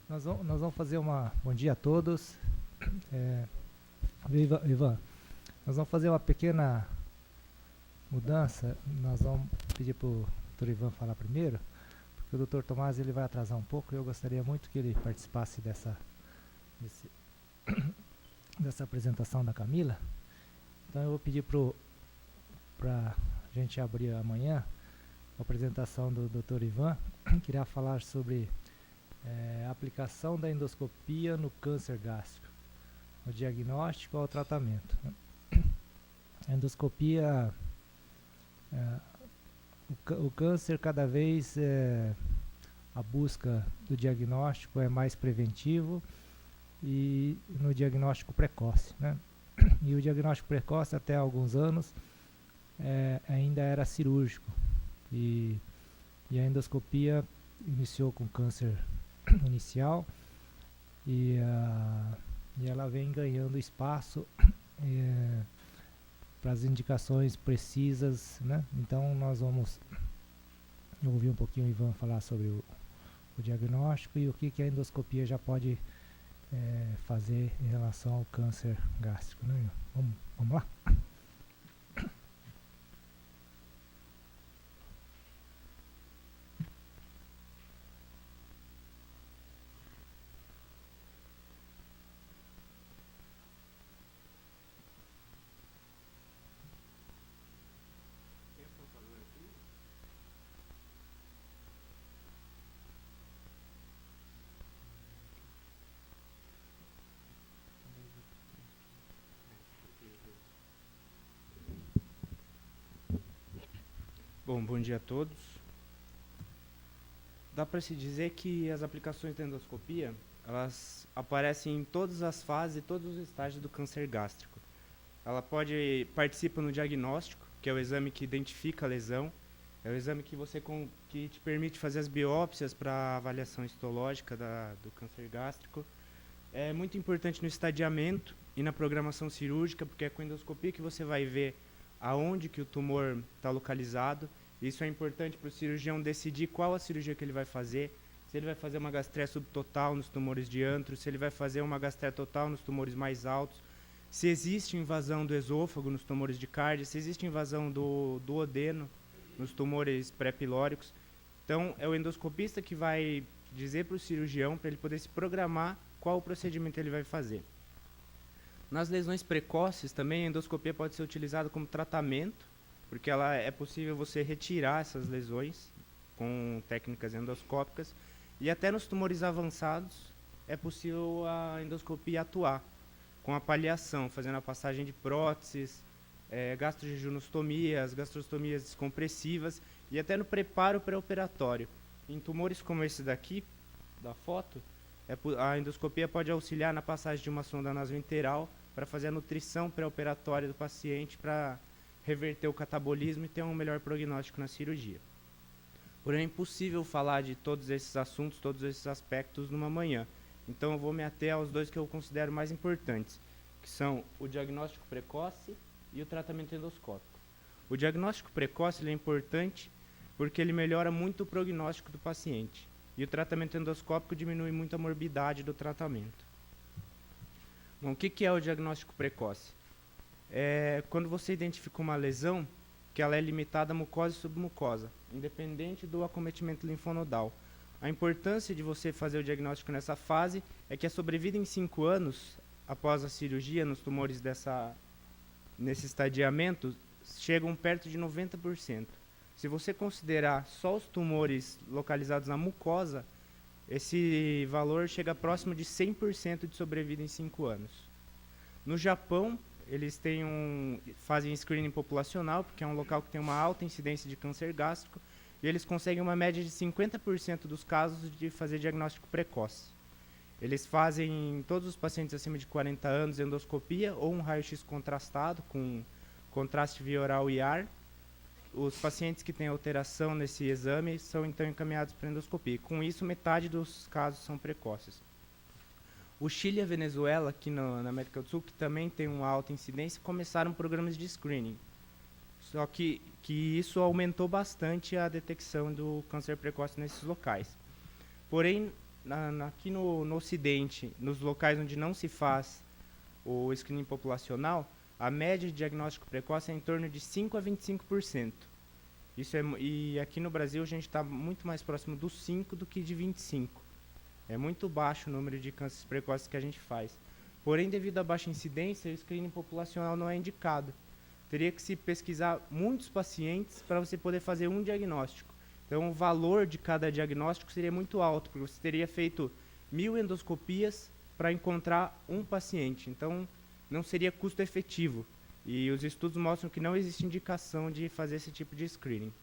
Nós vamos fazer uma... Bom dia a todos. Ivan, nós vamos fazer uma pequena mudança. Nós vamos pedir para o Dr. Ivan falar primeiro, porque o Dr. Tomás ele vai atrasar um pouco e eu gostaria muito que ele participasse dessa apresentação da Camila. Então eu vou pedir para a gente abrir amanhã a apresentação do Dr. Ivan, que irá falar sobre a aplicação da endoscopia no câncer gástrico, o diagnóstico ao tratamento. A endoscopia, o câncer cada vez a busca do diagnóstico é mais preventivo e no diagnóstico precoce, né? E o diagnóstico precoce até alguns anos ainda era cirúrgico e a endoscopia iniciou com câncer inicial e ela vem ganhando espaço para as indicações precisas, né? Então nós vamos ouvir um pouquinho o Ivan falar sobre o diagnóstico e o que a endoscopia já pode fazer em relação ao câncer gástrico, né? Vamos lá? Bom dia a todos. Dá para se dizer que as aplicações da endoscopia, elas aparecem em todas as fases e todos os estágios do câncer gástrico. Ela participa no diagnóstico, que é o exame que identifica a lesão, é o exame que te permite fazer as biópsias para avaliação histológica do câncer gástrico. É muito importante no estadiamento e na programação cirúrgica, porque é com a endoscopia que você vai ver aonde que o tumor está localizado. Isso é importante para o cirurgião decidir qual a cirurgia que ele vai fazer, se ele vai fazer uma gastreia subtotal nos tumores de antro, se ele vai fazer uma gastreia total nos tumores mais altos, se existe invasão do esôfago nos tumores de cárdie, se existe invasão do duodeno nos tumores pré-pilóricos. Então, é o endoscopista que vai dizer para o cirurgião, para ele poder se programar qual o procedimento ele vai fazer. Nas lesões precoces também, a endoscopia pode ser utilizada como tratamento, porque é possível você retirar essas lesões com técnicas endoscópicas, e até nos tumores avançados é possível a endoscopia atuar com a paliação, fazendo a passagem de próteses, gastrojejunostomia, gastrostomias descompressivas e até no preparo pré-operatório. Em tumores como esse daqui, da foto, a endoscopia pode auxiliar na passagem de uma sonda nasointeral para fazer a nutrição pré-operatória do paciente para reverter o catabolismo e ter um melhor prognóstico na cirurgia. Porém, é impossível falar de todos esses assuntos, todos esses aspectos numa manhã. Então, eu vou me ater aos dois que eu considero mais importantes, que são o diagnóstico precoce e o tratamento endoscópico. O diagnóstico precoce ele é importante porque ele melhora muito o prognóstico do paciente. E o tratamento endoscópico diminui muito a morbidade do tratamento. Bom, o que é o diagnóstico precoce? É quando você identifica uma lesão que ela é limitada a mucosa e submucosa, independente do acometimento linfonodal. A importância de você fazer o diagnóstico nessa fase é que a sobrevida em 5 anos, após a cirurgia, nos tumores nesse estadiamento, chegam perto de 90%. Se você considerar só os tumores localizados na mucosa, esse valor chega próximo de 100% de sobrevida em 5 anos. No Japão, eles fazem screening populacional, porque é um local que tem uma alta incidência de câncer gástrico, e eles conseguem uma média de 50% dos casos de fazer diagnóstico precoce. Eles fazem em todos os pacientes acima de 40 anos endoscopia ou um raio-x contrastado com contraste via oral e ar. Os pacientes que têm alteração nesse exame são então encaminhados para endoscopia. Com isso, metade dos casos são precoces. O Chile e a Venezuela, aqui na América do Sul, que também tem uma alta incidência, começaram programas de screening. Só que isso aumentou bastante a detecção do câncer precoce nesses locais. Porém, aqui no Ocidente, nos locais onde não se faz o screening populacional, a média de diagnóstico precoce é em torno de 5 a 25%. E aqui no Brasil a gente está muito mais próximo dos 5 do que de 25. É muito baixo o número de cânceres precoces que a gente faz. Porém, devido à baixa incidência, o screening populacional não é indicado. Teria que se pesquisar muitos pacientes para você poder fazer um diagnóstico. Então, o valor de cada diagnóstico seria muito alto, porque você teria feito 1.000 endoscopias para encontrar um paciente. Então, não seria custo efetivo. E os estudos mostram que não existe indicação de fazer esse tipo de screening.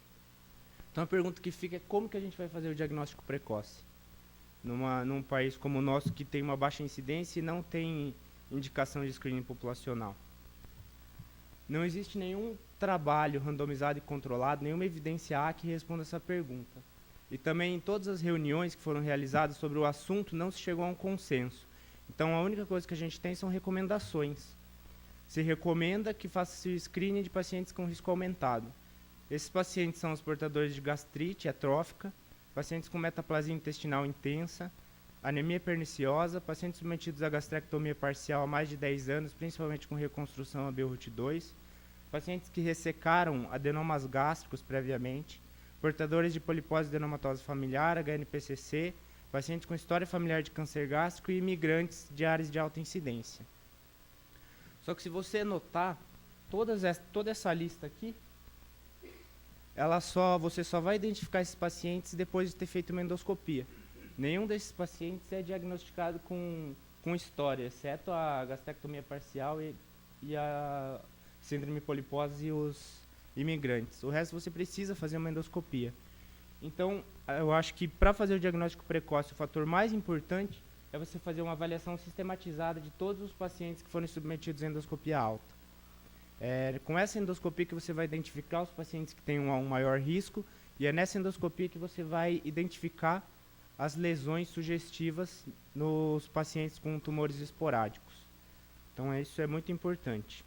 Então, a pergunta que fica é como que a gente vai fazer o diagnóstico precoce? Num país como o nosso, que tem uma baixa incidência e não tem indicação de screening populacional. Não existe nenhum trabalho randomizado e controlado, nenhuma evidência A que responda essa pergunta. E também em todas as reuniões que foram realizadas sobre o assunto não se chegou a um consenso. Então a única coisa que a gente tem são recomendações. Se recomenda que faça-se o screening de pacientes com risco aumentado. Esses pacientes são os portadores de gastrite atrófica, pacientes com metaplasia intestinal intensa, anemia perniciosa, pacientes submetidos a gastrectomia parcial há mais de 10 anos, principalmente com reconstrução ABRUT2, pacientes que ressecaram adenomas gástricos previamente, portadores de polipose adenomatosa familiar, HNPCC, pacientes com história familiar de câncer gástrico e imigrantes de áreas de alta incidência. Só que se você notar, toda essa lista aqui, você só vai identificar esses pacientes depois de ter feito uma endoscopia. Nenhum desses pacientes é diagnosticado com história, exceto a gastrectomia parcial e a síndrome polipose e os imigrantes. O resto você precisa fazer uma endoscopia. Então, eu acho que para fazer o diagnóstico precoce, o fator mais importante é você fazer uma avaliação sistematizada de todos os pacientes que foram submetidos à endoscopia alta. Com essa endoscopia que você vai identificar os pacientes que têm um maior risco, e é nessa endoscopia que você vai identificar as lesões sugestivas nos pacientes com tumores esporádicos. Então, isso é muito importante.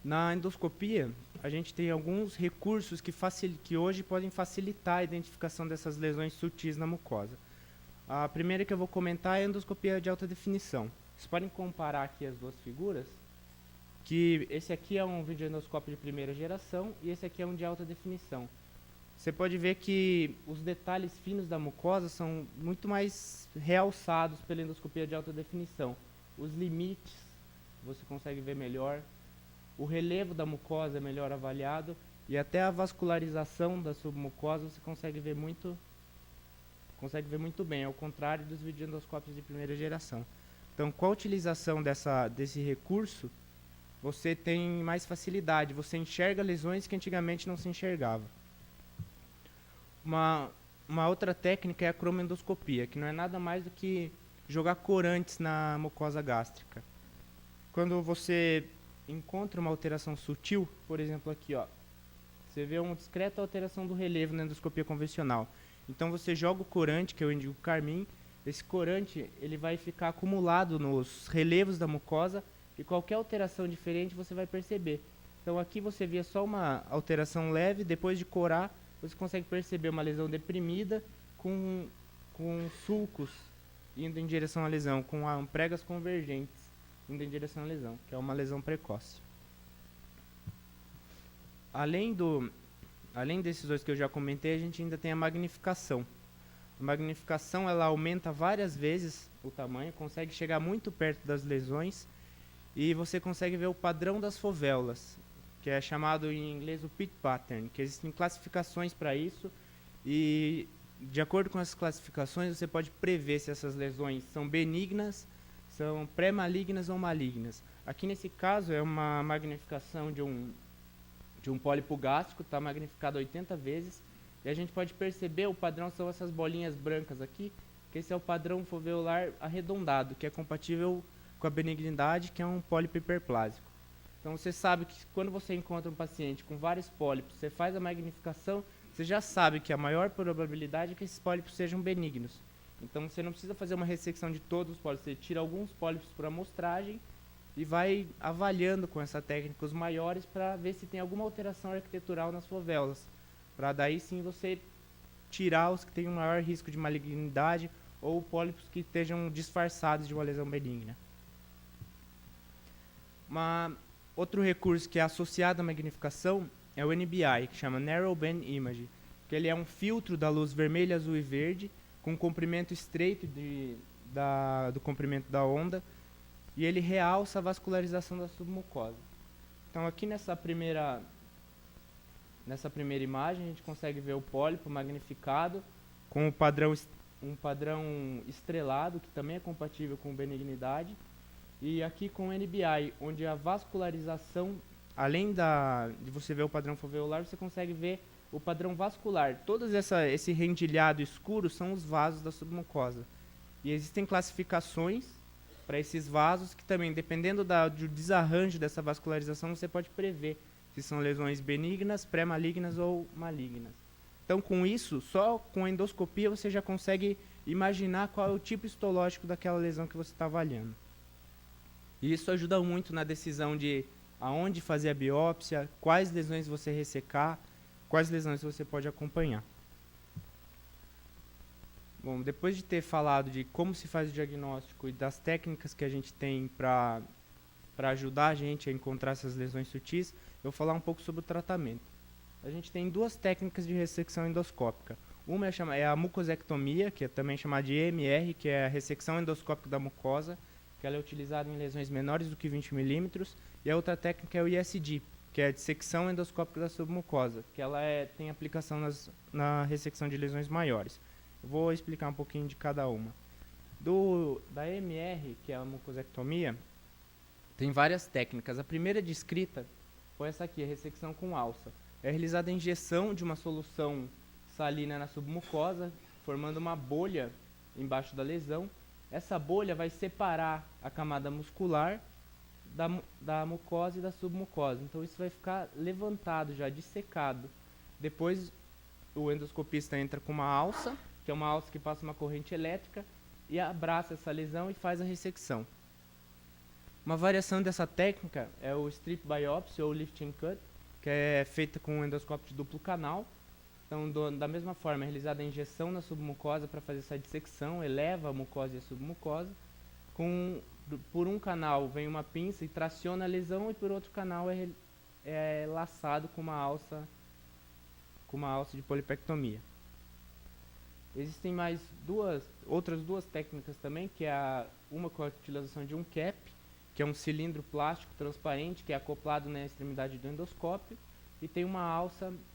Na endoscopia, a gente tem alguns recursos que hoje podem facilitar a identificação dessas lesões sutis na mucosa. A primeira que eu vou comentar é a endoscopia de alta definição. Vocês podem comparar aqui as duas figuras, que esse aqui é um videoendoscópio de primeira geração e esse aqui é um de alta definição. Você pode ver que os detalhes finos da mucosa são muito mais realçados pela endoscopia de alta definição. Os limites você consegue ver melhor, o relevo da mucosa é melhor avaliado e até a vascularização da submucosa você consegue ver muito bem, ao contrário dos videoendoscópios de primeira geração. Então, com a utilização desse recurso, você tem mais facilidade, você enxerga lesões que antigamente não se enxergava. Uma outra técnica é a cromoendoscopia, que não é nada mais do que jogar corantes na mucosa gástrica. Quando você encontra uma alteração sutil, por exemplo aqui, ó, você vê uma discreta alteração do relevo na endoscopia convencional. Então você joga o corante, que é o índigo carmim, esse corante ele vai ficar acumulado nos relevos da mucosa e qualquer alteração diferente você vai perceber. Então aqui você vê só uma alteração leve, depois de corar, você consegue perceber uma lesão deprimida com sulcos indo em direção à lesão, com pregas convergentes indo em direção à lesão, que é uma lesão precoce. Além desses dois que eu já comentei, a gente ainda tem a magnificação. A magnificação ela aumenta várias vezes o tamanho, consegue chegar muito perto das lesões e você consegue ver o padrão das fovéolas, que é chamado em inglês o pit pattern, que existem classificações para isso e de acordo com essas classificações você pode prever se essas lesões são benignas, são pré-malignas ou malignas. Aqui nesse caso é uma magnificação de um pólipo gástrico, está magnificado 80 vezes, e a gente pode perceber o padrão são essas bolinhas brancas aqui, que esse é o padrão foveolar arredondado, que é compatível com a benignidade, que é um pólipo hiperplásico. Então você sabe que quando você encontra um paciente com vários pólipos, você faz a magnificação, você já sabe que a maior probabilidade é que esses pólipos sejam benignos. Então você não precisa fazer uma ressecção de todos os pólipos, você tira alguns pólipos por amostragem e vai avaliando com essa técnica os maiores para ver se tem alguma alteração arquitetural nas fovéolas, para daí sim você tirar os que têm um maior risco de malignidade ou pólipos que estejam disfarçados de uma lesão benigna. Outro recurso que é associado à magnificação é o NBI, que chama Narrow Band Image, que ele é um filtro da luz vermelha, azul e verde, com um comprimento estreito do comprimento da onda, e ele realça a vascularização da submucosa. Então aqui nessa primeira imagem a gente consegue ver o pólipo magnificado com um padrão estrelado, que também é compatível com benignidade, e aqui com o NBI, onde a vascularização, além de você ver o padrão foveolar, você consegue ver o padrão vascular. Todo esse rendilhado escuro são os vasos da submucosa. E existem classificações para esses vasos que também, dependendo do desarranjo dessa vascularização, você pode prever se são lesões benignas, pré-malignas ou malignas. Então, com isso, só com endoscopia você já consegue imaginar qual é o tipo histológico daquela lesão que você está avaliando. E isso ajuda muito na decisão de aonde fazer a biópsia, quais lesões você ressecar, quais lesões você pode acompanhar. Bom, depois de ter falado de como se faz o diagnóstico e das técnicas que a gente tem para ajudar a gente a encontrar essas lesões sutis, eu vou falar um pouco sobre o tratamento. A gente tem duas técnicas de ressecção endoscópica. Uma é a mucosectomia, que é também chamada de EMR, que é a ressecção endoscópica da mucosa, que ela é utilizada em lesões menores do que 20 milímetros, e a outra técnica é o ISD, que é a dissecção endoscópica da submucosa, que ela tem aplicação na ressecção de lesões maiores. Eu vou explicar um pouquinho de cada uma. Da EMR, que é a mucosectomia, tem várias técnicas. A primeira descrita foi essa aqui, a ressecção com alça. É realizada a injeção de uma solução salina na submucosa, formando uma bolha embaixo da lesão. Essa bolha vai separar a camada muscular da mucosa e da submucosa. Então isso vai ficar levantado já, dissecado. Depois o endoscopista entra com uma alça, que é uma alça que passa uma corrente elétrica, e abraça essa lesão e faz a ressecção. Uma variação dessa técnica é o strip biopsy ou lift and cut, que é feita com um endoscópio de duplo canal. Então, da mesma forma, é realizada a injeção na submucosa para fazer essa dissecção, eleva a mucosa e a submucosa. Por um canal vem uma pinça e traciona a lesão, e por outro canal é laçado com uma alça de polipectomia. Existem mais outras duas técnicas também, que é uma com a utilização de um cap, que é um cilindro plástico transparente, que é acoplado na extremidade do endoscópio, e tem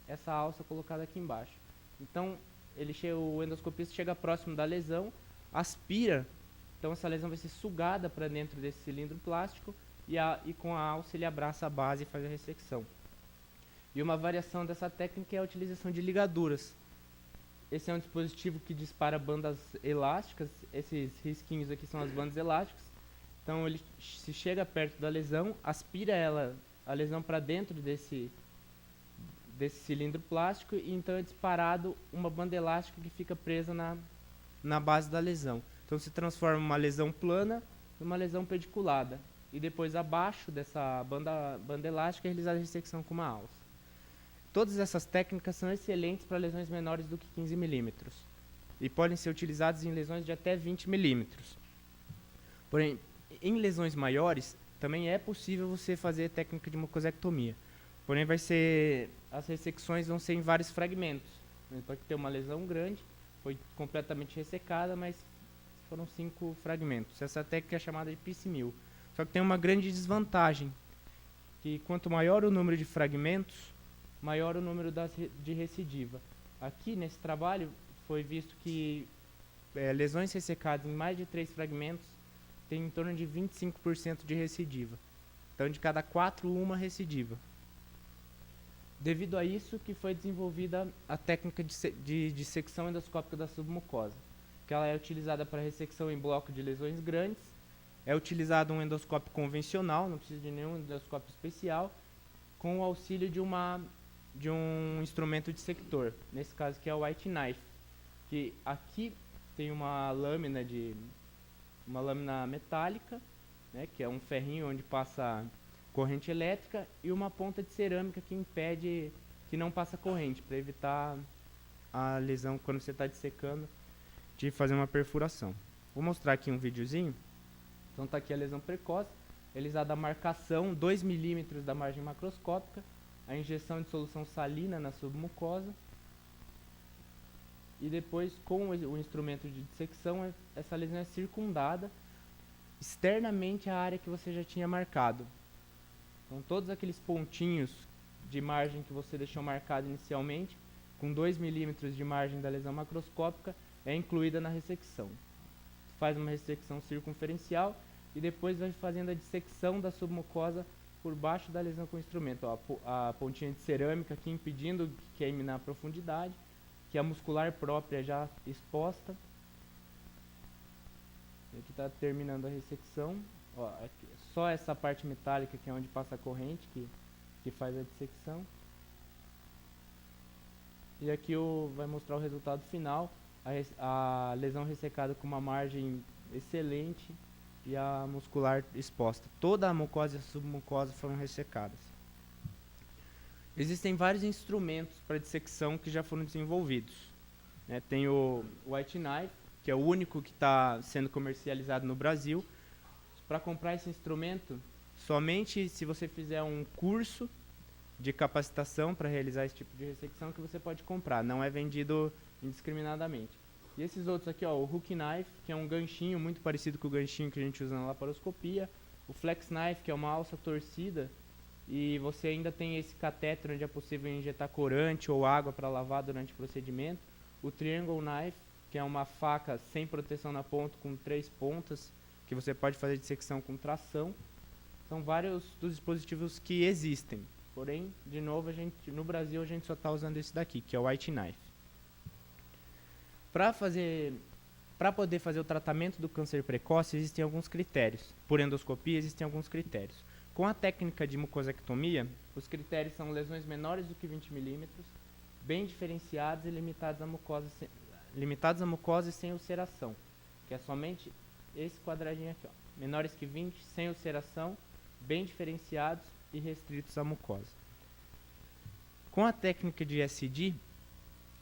essa alça colocada aqui embaixo. Então, o endoscopista chega próximo da lesão, aspira, então essa lesão vai ser sugada para dentro desse cilindro plástico, e com a alça ele abraça a base e faz a ressecção. E uma variação dessa técnica é a utilização de ligaduras. Esse é um dispositivo que dispara bandas elásticas, esses risquinhos aqui são as bandas elásticas. Então ele se chega perto da lesão, aspira a lesão para dentro desse cilindro plástico, e então é disparado uma banda elástica que fica presa na base da lesão. Então se transforma uma lesão plana numa lesão pediculada. E depois abaixo dessa banda elástica é realizada a ressecção com uma alça. Todas essas técnicas são excelentes para lesões menores do que 15 milímetros e podem ser utilizadas em lesões de até 20 milímetros. Porém, em lesões maiores, também é possível você fazer técnica de mucosectomia. Porém, as ressecções vão ser em vários fragmentos. Você pode ter uma lesão grande, foi completamente ressecada, mas foram 5 fragmentos. Essa técnica é chamada de piecemeal. Só que tem uma grande desvantagem, que quanto maior o número de fragmentos, maior o número de recidiva. Aqui, nesse trabalho, foi visto que lesões ressecadas em mais de 3 fragmentos têm em torno de 25% de recidiva. Então, de cada 4, uma recidiva. Devido a isso que foi desenvolvida a técnica de dissecção endoscópica da submucosa, que ela é utilizada para ressecção em bloco de lesões grandes. É utilizado um endoscópio convencional, não precisa de nenhum endoscópio especial, com o auxílio de um instrumento dissector, nesse caso que é o white knife, que aqui tem uma lâmina metálica, né, que é um ferrinho onde passa corrente elétrica, e uma ponta de cerâmica que impede que não passa corrente, para evitar a lesão, quando você está dissecando, de fazer uma perfuração. Vou mostrar aqui um videozinho. Então está aqui a lesão precoce, realizada a marcação 2 milímetros da margem macroscópica, a injeção de solução salina na submucosa, e depois com o instrumento de dissecção, essa lesão é circundada externamente à área que você já tinha marcado. Então todos aqueles pontinhos de margem que você deixou marcado inicialmente, com 2 milímetros de margem da lesão macroscópica, é incluída na ressecção. Faz uma ressecção circunferencial e depois vai fazendo a dissecção da submucosa por baixo da lesão com o instrumento. Ó, a pontinha de cerâmica aqui impedindo que queime na profundidade, que a muscular própria já exposta. Aqui está terminando a ressecção. Ó, aqui, só essa parte metálica que é onde passa a corrente que faz a dissecção. E aqui vai mostrar o resultado final. A lesão ressecada com uma margem excelente e a muscular exposta. Toda a mucosa e a submucosa foram ressecadas. Existem vários instrumentos para dissecção que já foram desenvolvidos. Tem o White Knife, que é o único que está sendo comercializado no Brasil. Para comprar esse instrumento, somente se você fizer um curso de capacitação para realizar esse tipo de ressecção que você pode comprar. Não é vendido indiscriminadamente. E esses outros aqui, ó, o Hook Knife, que é um ganchinho muito parecido com o ganchinho que a gente usa na laparoscopia. O Flex Knife, que é uma alça torcida. E você ainda tem esse catéter onde é possível injetar corante ou água para lavar durante o procedimento. O Triangle Knife, que é uma faca sem proteção na ponta, com 3 pontas, que você pode fazer dissecção com tração. São vários dos dispositivos que existem. Porém, de novo, no Brasil a gente só está usando esse daqui, que é o White Knife. Para poder fazer o tratamento do câncer precoce, existem alguns critérios. Por endoscopia, existem alguns critérios. Com a técnica de mucosectomia, os critérios são lesões menores do que 20 milímetros, bem diferenciados e limitados à mucosa e sem ulceração, que é somente esse quadradinho aqui, ó. Menores que 20, sem ulceração, bem diferenciados e restritos à mucosa. Com a técnica de SD,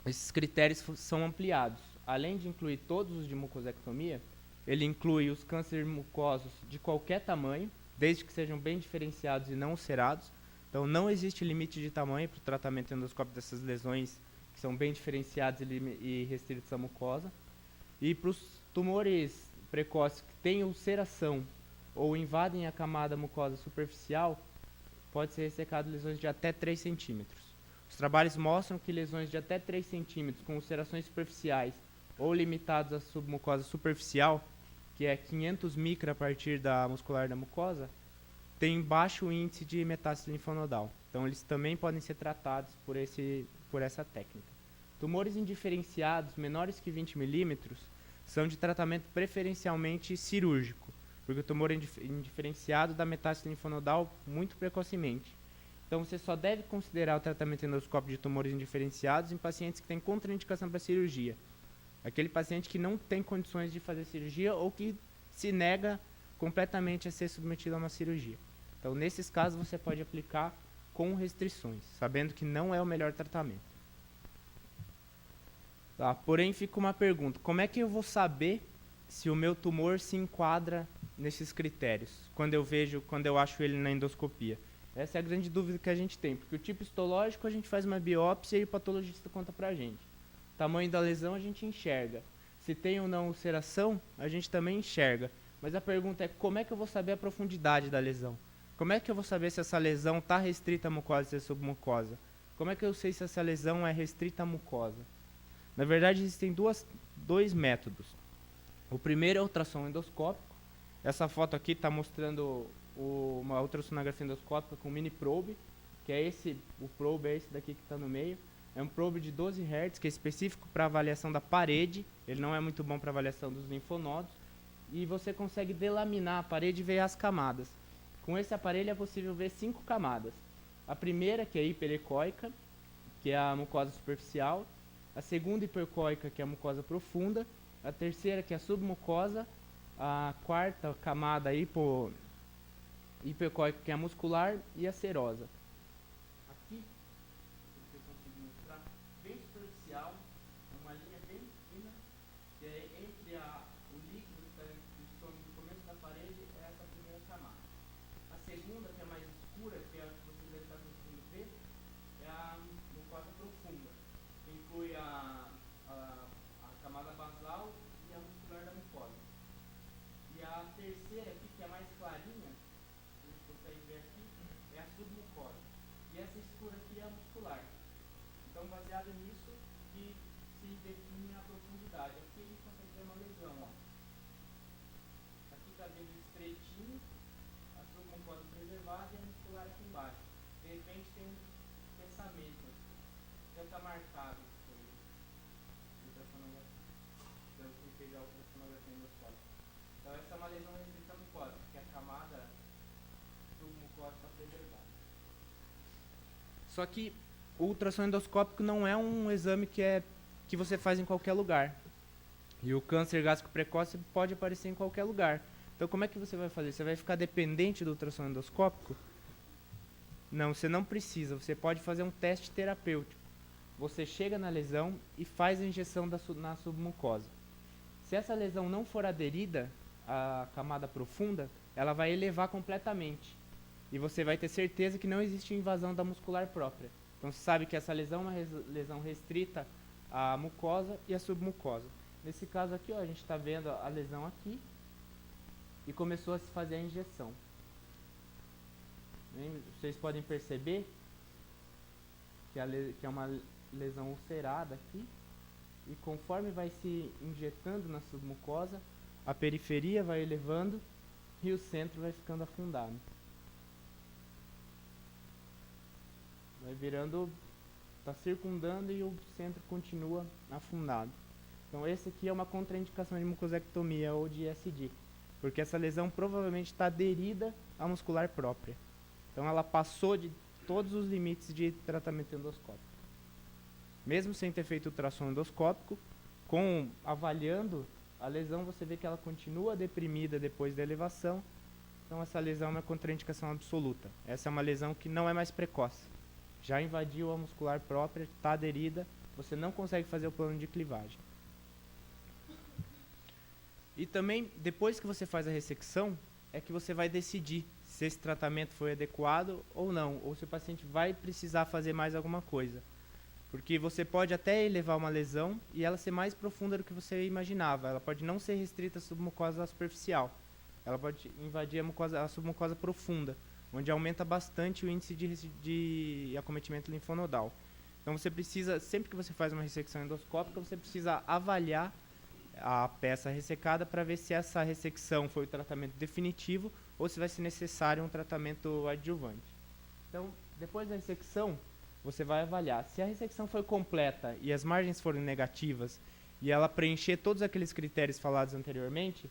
esses critérios são ampliados. Além de incluir todos os de mucosectomia, ele inclui os cânceres mucosos de qualquer tamanho, desde que sejam bem diferenciados e não ulcerados. Então não existe limite de tamanho para o tratamento endoscópico dessas lesões que são bem diferenciados e restritos à mucosa. E para os tumores precoces que têm ulceração ou invadem a camada mucosa superficial, pode ser ressecado lesões de até 3 centímetros. Os trabalhos mostram que lesões de até 3 centímetros com ulcerações superficiais ou limitados à submucosa superficial, que é 500 micra a partir da muscular da mucosa, tem baixo índice de metástase linfonodal. Então eles também podem ser tratados por essa técnica. Tumores indiferenciados menores que 20 milímetros são de tratamento preferencialmente cirúrgico, porque o tumor indiferenciado dá metástase linfonodal muito precocemente. Então você só deve considerar o tratamento endoscópico de tumores indiferenciados em pacientes que têm contraindicação para cirurgia. Aquele paciente que não tem condições de fazer cirurgia ou que se nega completamente a ser submetido a uma cirurgia. Então, nesses casos, você pode aplicar com restrições, sabendo que não é o melhor tratamento. Tá, porém, fica uma pergunta. Como é que eu vou saber se o meu tumor se enquadra nesses critérios, quando eu acho ele na endoscopia? Essa é a grande dúvida que a gente tem, porque o tipo histológico a gente faz uma biópsia e o patologista conta pra gente. O tamanho da lesão a gente enxerga. Se tem ou não ulceração, a gente também enxerga. Mas a pergunta é, como é que eu vou saber a profundidade da lesão? Como é que eu vou saber se essa lesão está restrita à mucosa ou se é submucosa? Como é que eu sei se essa lesão é restrita à mucosa? Na verdade, existem dois métodos. O primeiro é o ultrassom endoscópico. Essa foto aqui está mostrando uma ultrassonografia endoscópica com mini probe, que é o probe é esse daqui que está no meio. É um probe de 12 Hz, que é específico para avaliação da parede. Ele não é muito bom para avaliação dos linfonodos. E você consegue delaminar a parede e ver as camadas. Com esse aparelho é possível ver 5 camadas. A primeira, que é hiperecóica, que é a mucosa superficial. A segunda, hipercóica, que é a mucosa profunda. A terceira, que é a submucosa. A quarta camada, hipercóica, que é a muscular. E a serosa. Aqui, você consegue mostrar bem superficial, segunda, que é mais escura, que é a que você deve estar conseguindo ver, é a mucosa profunda, que inclui a camada basal e a muscular da mucosa. E a terceira aqui, que é mais clarinha, a gente consegue ver aqui, é a submucosa. E essa escura aqui é a muscular. Então, baseado nisso, que se define a profundidade. Aqui a gente consegue ver uma lesão, ó. Aqui está vendo estreitinho, a submucosa preservada e a muscular aqui embaixo. De repente tem um pensamento aqui. Já está marcado. Então, quem fez a ultrassonografia endoscópica. Então, essa é uma lesão restrita mucosa, porque a camada submucosa está preservada. Só que o ultrassom endoscópico não é um exame que você faz em qualquer lugar. E o câncer gástrico precoce pode aparecer em qualquer lugar. Então, como é que você vai fazer? Você vai ficar dependente do ultrassom endoscópico? Não, você não precisa. Você pode fazer um teste terapêutico. Você chega na lesão e faz a injeção na submucosa. Se essa lesão não for aderida à camada profunda, ela vai elevar completamente. E você vai ter certeza que não existe invasão da muscular própria. Então, você sabe que essa lesão é uma lesão restrita à mucosa e à submucosa. Nesse caso aqui, ó, a gente está vendo a lesão aqui e começou a se fazer a injeção. Vocês podem perceber que é uma lesão ulcerada aqui, e conforme vai se injetando na submucosa, a periferia vai elevando e o centro vai ficando afundado. Vai virando, está circundando e o centro continua afundado. Então esse aqui é uma contraindicação de mucosectomia ou de ISD, porque essa lesão provavelmente está aderida à muscular própria. Então ela passou de todos os limites de tratamento endoscópico. Mesmo sem ter feito ultrassom endoscópico, avaliando a lesão, você vê que ela continua deprimida depois da elevação. Então essa lesão é uma contraindicação absoluta. Essa é uma lesão que não é mais precoce. Já invadiu a muscular própria, está aderida, você não consegue fazer o plano de clivagem. E também, depois que você faz a ressecção, é que você vai decidir se esse tratamento foi adequado ou não, ou se o paciente vai precisar fazer mais alguma coisa. Porque você pode até elevar uma lesão e ela ser mais profunda do que você imaginava. Ela pode não ser restrita à submucosa superficial. Ela pode invadir a submucosa profunda, onde aumenta bastante o índice de acometimento linfonodal. Então você precisa, sempre que você faz uma ressecção endoscópica, você precisa avaliar a peça ressecada para ver se essa ressecção foi o tratamento definitivo ou se vai ser necessário um tratamento adjuvante. Então, depois da ressecção, você vai avaliar. Se a ressecção foi completa e as margens foram negativas e ela preencher todos aqueles critérios falados anteriormente,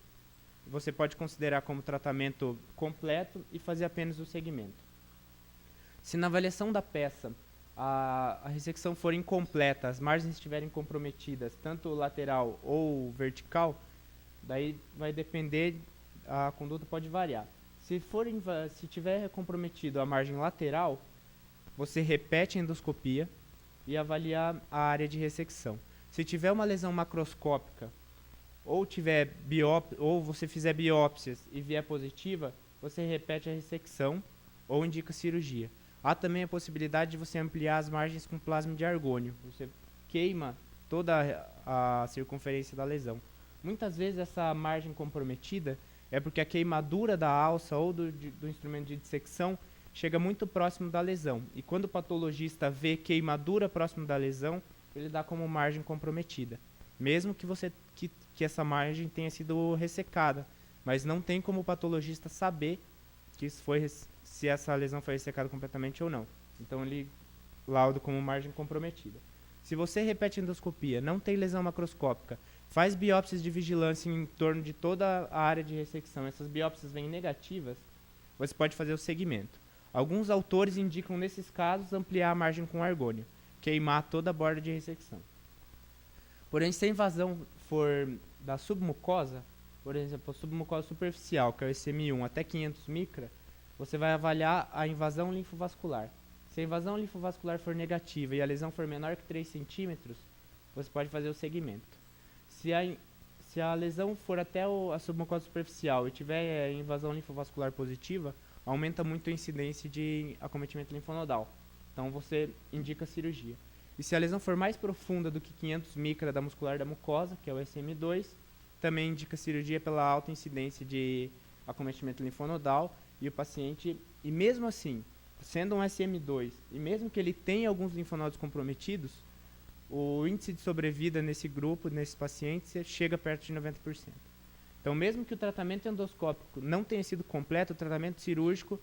você pode considerar como tratamento completo e fazer apenas o segmento. Se na avaliação da peça a ressecção for incompleta, as margens estiverem comprometidas, tanto lateral ou vertical, daí vai depender, a conduta pode variar. Se tiver comprometido a margem lateral, você repete a endoscopia e avalia a área de ressecção. Se tiver uma lesão macroscópica ou você fizer biópsias e vier positiva, você repete a ressecção ou indica cirurgia. Há também a possibilidade de você ampliar as margens com plasma de argônio. Você queima toda a circunferência da lesão. Muitas vezes essa margem comprometida é porque a queimadura da alça ou do instrumento de dissecção chega muito próximo da lesão. E quando o patologista vê queimadura próximo da lesão, ele dá como margem comprometida. Mesmo que essa margem tenha sido ressecada. Mas não tem como o patologista saber que se essa lesão foi ressecada completamente ou não. Então ele lauda como margem comprometida. Se você repete a endoscopia, não tem lesão macroscópica, faz biópsias de vigilância em torno de toda a área de ressecção, essas biópsias vêm negativas, você pode fazer o segmento. Alguns autores indicam, nesses casos, ampliar a margem com argônio, queimar toda a borda de ressecção. Porém, se a invasão for da submucosa, por exemplo, a submucosa superficial, que é o ICM1, até 500 micra, você vai avaliar a invasão linfovascular. Se a invasão linfovascular for negativa e a lesão for menor que 3 centímetros, você pode fazer o segmento. Se a lesão for até a submucosa superficial e tiver invasão linfovascular positiva, aumenta muito a incidência de acometimento linfonodal. Então você indica cirurgia. E se a lesão for mais profunda do que 500 micra da muscular da mucosa, que é o SM2, também indica cirurgia pela alta incidência de acometimento linfonodal. E o paciente, e mesmo assim, sendo um SM2, e mesmo que ele tenha alguns linfonodos comprometidos, o índice de sobrevida nesse grupo, nesses pacientes, chega perto de 90%. Então, mesmo que o tratamento endoscópico não tenha sido completo, o tratamento cirúrgico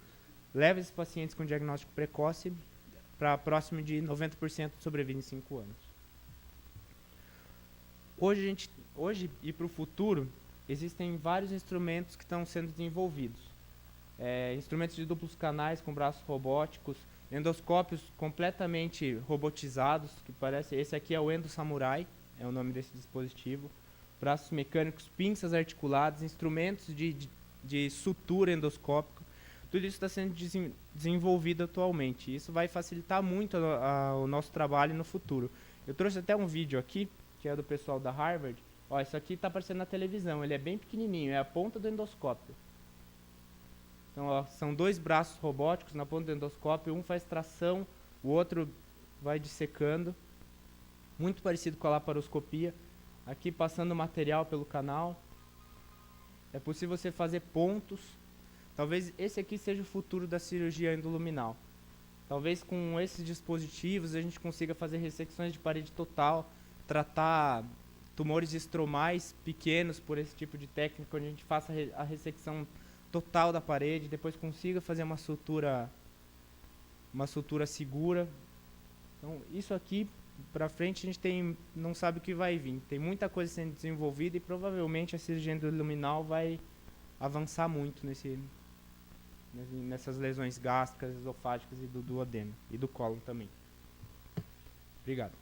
leva esses pacientes com diagnóstico precoce para próximo de 90% de sobrevida em 5 anos. Hoje e para o futuro, existem vários instrumentos que estão sendo desenvolvidos. Instrumentos de duplos canais com braços robóticos, endoscópios completamente robotizados, que parece, esse aqui é o EndoSamurai, é o nome desse dispositivo, braços mecânicos, pinças articuladas, instrumentos de sutura endoscópica, tudo isso está sendo desenvolvido atualmente. Isso vai facilitar muito o nosso trabalho no futuro. Eu trouxe até um vídeo aqui, que é do pessoal da Harvard. Ó, isso aqui está aparecendo na televisão, ele é bem pequenininho, é a ponta do endoscópio. Então, ó, são 2 braços robóticos na ponta do endoscópio, um faz tração, o outro vai dissecando. Muito parecido com a laparoscopia. Aqui passando material pelo canal. É possível você fazer pontos. Talvez esse aqui seja o futuro da cirurgia endoluminal. Talvez com esses dispositivos a gente consiga fazer ressecções de parede total, tratar tumores estromais pequenos por esse tipo de técnica, onde a gente faça a ressecção total da parede, depois consiga fazer uma sutura segura. Então, isso aqui para frente a gente não sabe o que vai vir. Tem muita coisa sendo desenvolvida e provavelmente a cirurgia endoluminal vai avançar muito nessas lesões gástricas, esofágicas e do duodeno e do cólon também. Obrigado.